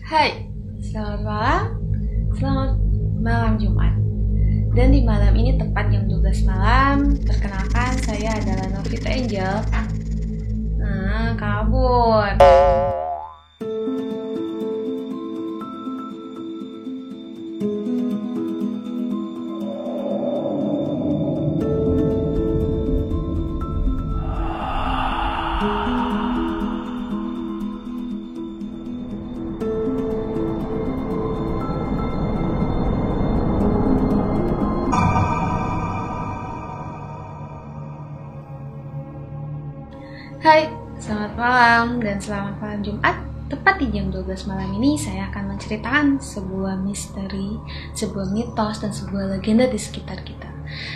Hai, selamat malam Jumat. Dan di malam ini tepat jam 12 malam, perkenalkan saya adalah Novita Angel. Kabur. Hai, selamat malam dan selamat malam Jumat. Tepat di jam 12 malam ini saya akan menceritakan sebuah misteri, sebuah mitos, dan sebuah legenda di sekitar kita.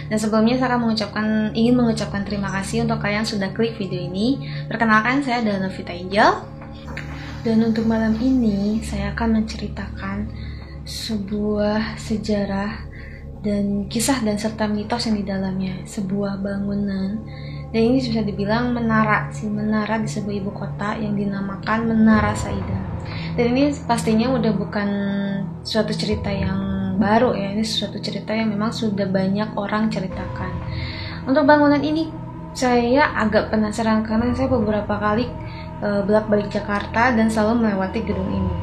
Dan sebelumnya saya akan ingin mengucapkan terima kasih untuk kalian sudah klik video ini. Perkenalkan, saya adalah Novita Angel. Dan untuk malam ini saya akan menceritakan sebuah sejarah dan kisah dan serta mitos yang di dalamnya. Sebuah bangunan, dan ini bisa dibilang menara di sebuah ibu kota yang dinamakan Menara Saida. Dan ini pastinya udah bukan suatu cerita yang baru ya, ini suatu cerita yang memang sudah banyak orang ceritakan. Untuk bangunan ini saya agak penasaran karena saya beberapa kali bolak-balik Jakarta dan selalu melewati gedung ini.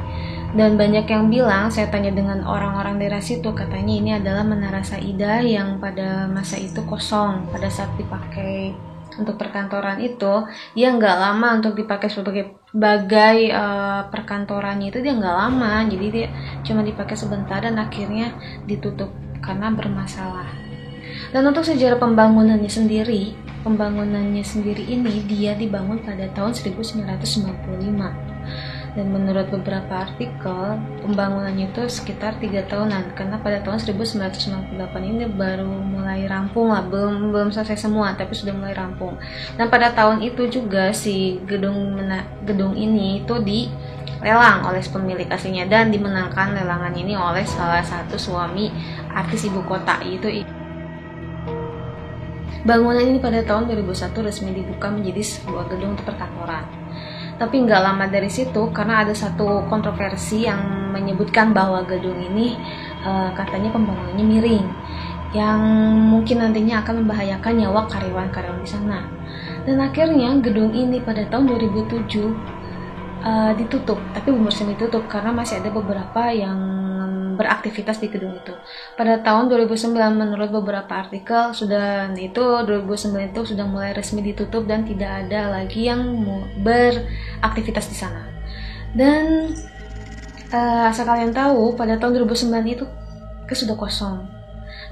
Dan banyak yang bilang, saya tanya dengan orang-orang daerah situ, katanya ini adalah Menara Saida yang pada masa itu kosong pada saat dipakai untuk perkantoran itu. Dia nggak lama untuk dipakai sebagai perkantorannya itu, dia nggak lama, jadi dia cuma dipakai sebentar dan akhirnya ditutup karena bermasalah. Dan untuk sejarah pembangunannya sendiri ini dia dibangun pada tahun 1995. Dan menurut beberapa artikel, pembangunannya itu sekitar 3 tahunan, karena pada tahun 1998 ini baru mulai rampung lah, belum selesai semua, tapi sudah mulai rampung. Dan pada tahun itu juga si gedung ini itu dilelang oleh pemilik aslinya, dan dimenangkan lelangan ini oleh salah satu suami artis ibu kota, yaitu bangunan ini pada tahun 2001 resmi dibuka menjadi sebuah gedung untuk perkantoran. Tapi nggak lama dari situ, karena ada satu kontroversi yang menyebutkan bahwa gedung ini katanya pembangunannya miring, yang mungkin nantinya akan membahayakan nyawa karyawan-karyawan di sana. Dan akhirnya gedung ini pada tahun 2007 ditutup, tapi belum resmi ditutup karena masih ada beberapa yang beraktivitas di gedung itu. Pada tahun 2009 menurut beberapa artikel 2009 itu sudah mulai resmi ditutup dan tidak ada lagi yang beraktivitas di sana. Dan asal kalian tahu, pada tahun 2009 itu sudah kosong.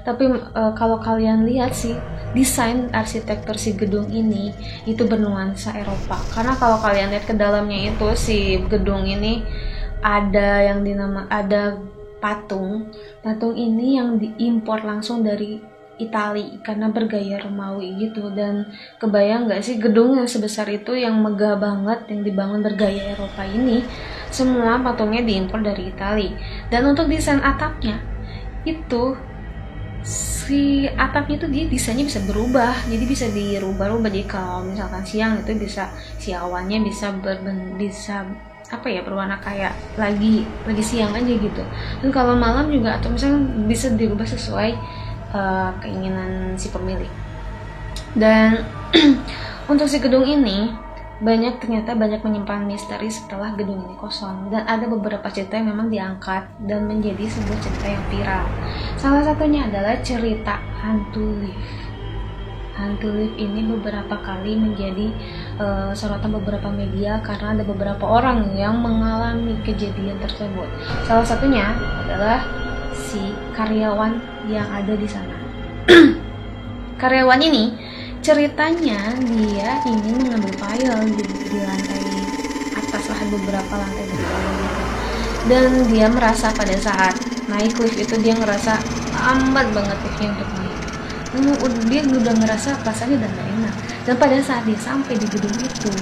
Tapi kalau kalian lihat sih, desain arsitektur si gedung ini itu bernuansa Eropa. Karena kalau kalian lihat ke dalamnya itu, si gedung ini ada patung ini yang diimpor langsung dari Itali karena bergaya Romawi gitu. Dan kebayang nggak sih gedung yang sebesar itu, yang megah banget, yang dibangun bergaya Eropa ini, semua patungnya diimpor dari Itali. Dan untuk desain atapnya itu, si atapnya itu dia desainnya bisa berubah, jadi bisa dirubah-rubah. Jadi kalau misalkan siang itu bisa, si awannya bisa berwarna kayak lagi siang aja gitu. Dan kalau malam juga, atau misalnya bisa dirubah sesuai keinginan si pemilik. Dan untuk si gedung ini ternyata banyak menyimpan misteri setelah gedung ini kosong. Dan ada beberapa cerita yang memang diangkat dan menjadi sebuah cerita yang viral. Salah satunya adalah cerita hantu lift. Hantu lift ini beberapa kali menjadi sorotan beberapa media karena ada beberapa orang yang mengalami kejadian tersebut. Salah satunya adalah si karyawan yang ada di sana. Karyawan ini ceritanya dia ingin mengambil file di lantai atas lah, beberapa lantai di bawah gitu. Dan dia merasa pada saat naik lift itu dia ngerasa lambat banget liftnya untuk naik. Dia udah ngerasa perasaannya udah gak enak. Dan pada saat dia sampai di gedung itu,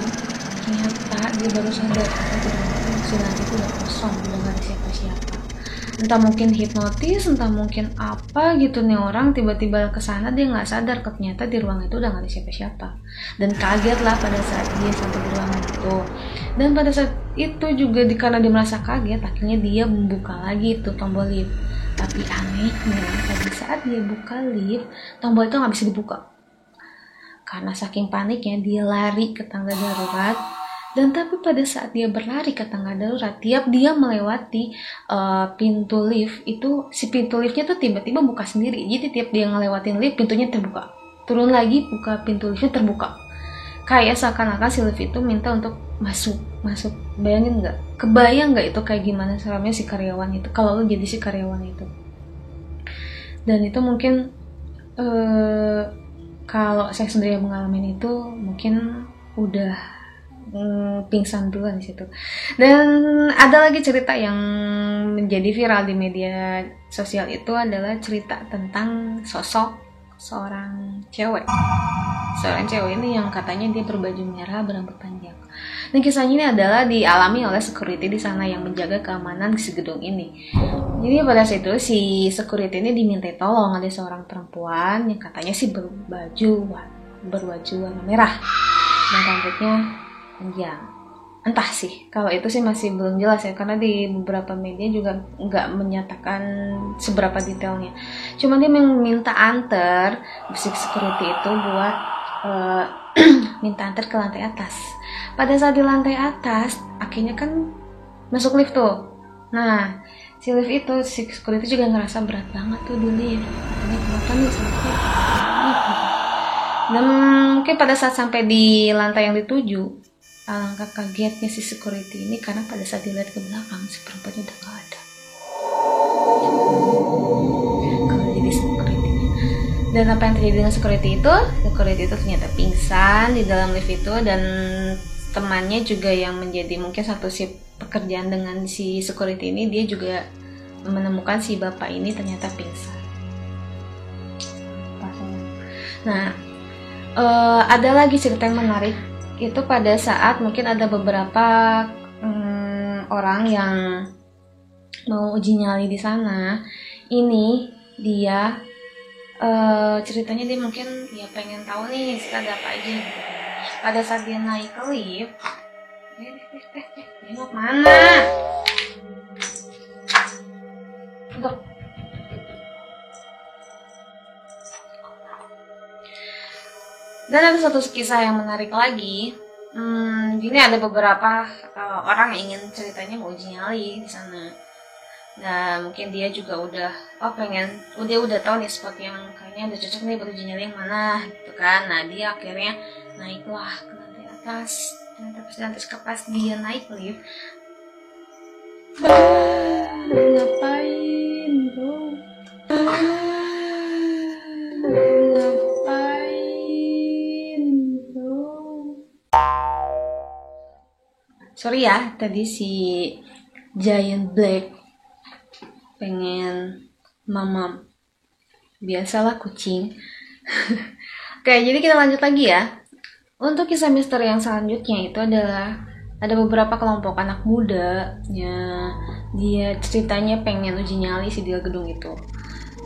ternyata dia baru sadar kalau gedung itu lantai itu udah kosong, udah gak ada siapa-siapa. Entah mungkin hipnotis, entah mungkin apa gitu nih orang, tiba-tiba kesana dia nggak sadar ternyata di ruang itu udah gak ada siapa-siapa. Dan kaget lah pada saat dia sampai di ruangan itu. Dan pada saat itu juga karena dia merasa kaget, akhirnya dia membuka lagi itu tombol lift. Tapi anehnya pada saat dia buka lift, tombol itu nggak bisa dibuka. Karena saking paniknya dia lari ke tangga darurat. Dan tapi pada saat dia berlari ke tangga darurat, tiap dia melewati pintu lift itu, si pintu liftnya tuh tiba-tiba buka sendiri. Jadi tiap dia ngelewatin lift, pintunya terbuka. Turun lagi, buka pintu liftnya terbuka. Kayak seakan-akan si lift itu minta untuk masuk. Bayangin nggak? Kebayang nggak itu kayak gimana seramnya si karyawan itu? Kalau lu jadi si karyawan itu. Dan itu mungkin kalau saya sendiri yang mengalami itu, mungkin udah pingsan duluan di situ. Dan ada lagi cerita yang menjadi viral di media sosial itu adalah cerita tentang sosok seorang cewek ini yang katanya dia berbaju merah, berambut panjang. Dan kisahnya ini adalah dialami oleh security di sana yang menjaga keamanan di gedung ini. Jadi pada saat itu si security ini dimintai tolong, ada seorang perempuan yang katanya sih berbaju warna merah dan rambutnya panjang. Entah sih, kalau itu sih masih belum jelas ya, karena di beberapa media juga nggak menyatakan seberapa detailnya. Cuma dia minta antar si security itu buat minta antar ke lantai atas. Pada saat di lantai atas, akhirnya kan masuk lift tuh. Nah, si lift itu, si security juga ngerasa berat banget tuh di lift. Katanya kenapa nih sampai dan mungkin pada saat sampai di lantai yang dituju, alangkah kagetnya si security ini karena pada saat dilihat ke belakang si perempuan udah gak ada. Kalau jadi security-nya. Dan apa yang terjadi dengan security itu? Security itu ternyata pingsan di dalam lift itu, dan temannya juga yang menjadi mungkin satu shift pekerjaan dengan si security ini, dia juga menemukan si bapak ini ternyata pingsan. Nah, ada lagi cerita yang menarik. Itu pada saat mungkin ada beberapa orang yang mau uji nyali di sana. Ini dia ceritanya dia mungkin ya pengen tahu nih ada apa aja gitu. Pada saat dia naik ke lift, dia mau kemana? Untuk dan ada satu kisah yang menarik lagi. Gini, ada beberapa orang yang ingin ceritanya mau uji nyali di sana. Nah, mungkin dia juga udah udah tahu nih spot yang kayaknya udah cocok nih buat uji nyali yang mana gitu kan. Nah, dia akhirnya naiklah ke lantai atas. Dan pas dia naik lift, ngapain bro? Sorry ya, tadi si Giant Black pengen mamam. Biasalah kucing. Oke, jadi kita lanjut lagi ya. Untuk kisah misteri yang selanjutnya itu adalah ada beberapa kelompok anak muda ya, dia ceritanya pengen uji nyali si di gedung itu.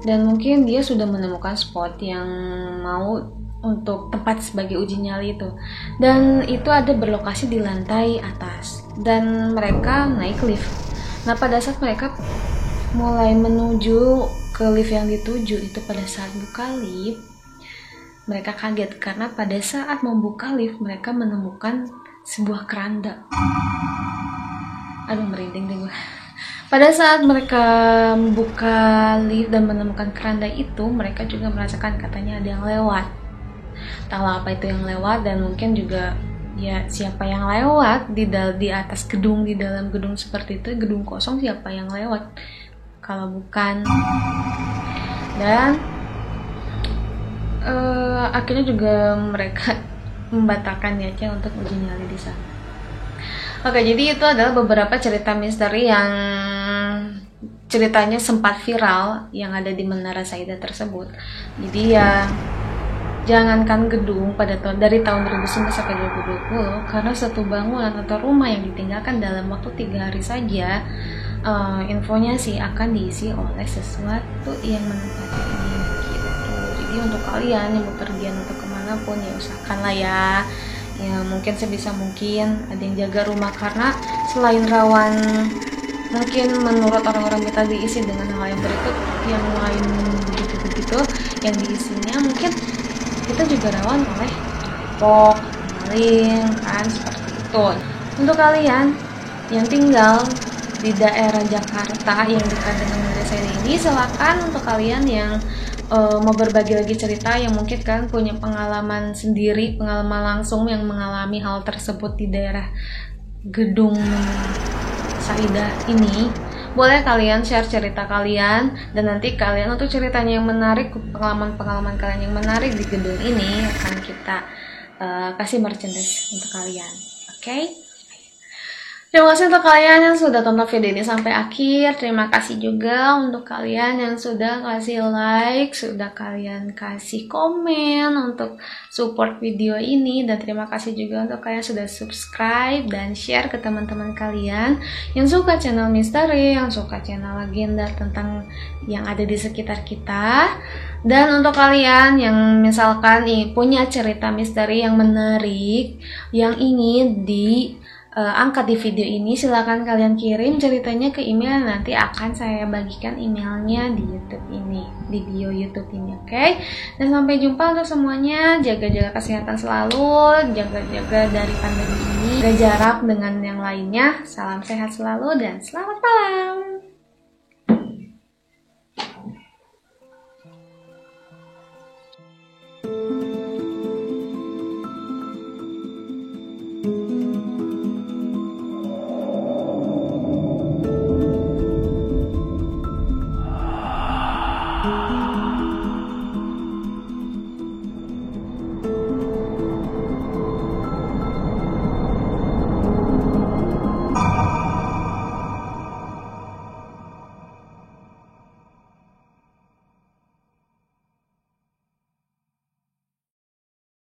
Dan mungkin dia sudah menemukan spot yang mau untuk tempat sebagai uji nyali itu, dan itu ada berlokasi di lantai atas, dan mereka naik lift. Nah, pada saat mereka mulai menuju ke lift yang dituju itu, pada saat buka lift mereka kaget karena pada saat membuka lift mereka menemukan sebuah keranda. Aduh, merinding deh gue. Pada saat mereka membuka lift dan menemukan keranda itu, mereka juga merasakan katanya ada yang lewat. Entahlah apa itu yang lewat, dan mungkin juga ya siapa yang lewat di atas gedung, di dalam gedung seperti itu, gedung kosong, siapa yang lewat kalau bukan. Dan akhirnya juga mereka membatalkan niatnya untuk uji nyali di sana. Oke, jadi itu adalah beberapa cerita misteri yang ceritanya sempat viral yang ada di Menara Saida tersebut. Jadi ya jangankan gedung dari tahun 2009 sampai 2020, karena satu bangunan atau rumah yang ditinggalkan dalam waktu 3 hari saja, infonya sih akan diisi oleh sesuatu yang menempati ini gitu. Jadi untuk kalian yang bepergian untuk kemanapun ya usahakanlah ya mungkin sebisa mungkin ada yang jaga rumah, karena selain rawan mungkin menurut orang-orang kita diisi dengan hal yang berikut, yang lain begitu-begitu yang diisinya, mungkin kita juga rawan oleh perampok, maling, kan seperti itu. Untuk kalian yang tinggal di daerah Jakarta yang dekat dengan desa ini, silakan untuk kalian yang mau berbagi lagi cerita yang mungkin kan punya pengalaman sendiri, pengalaman langsung yang mengalami hal tersebut di daerah gedung Saidah ini, boleh kalian share cerita kalian, dan nanti kalian untuk ceritanya yang menarik, pengalaman-pengalaman kalian yang menarik di gedung ini akan kita kasih merchandise untuk kalian. Oke? Terima kasih untuk kalian yang sudah tonton video ini sampai akhir. Terima kasih juga untuk kalian yang sudah kasih like, sudah kalian kasih komen untuk support video ini. Dan terima kasih juga untuk kalian sudah subscribe dan share ke teman-teman kalian yang suka channel misteri, yang suka channel legenda tentang yang ada di sekitar kita. Dan untuk kalian yang misalkan punya cerita misteri yang menarik, yang ingin angkat di video ini, silahkan kalian kirim ceritanya ke email, nanti akan saya bagikan emailnya di YouTube ini, di bio YouTube ini, oke? Dan sampai jumpa untuk semuanya, jaga-jaga kesehatan selalu, jaga-jaga dari pandemi ini, jaga jarak dengan yang lainnya. Salam sehat selalu dan selamat malam.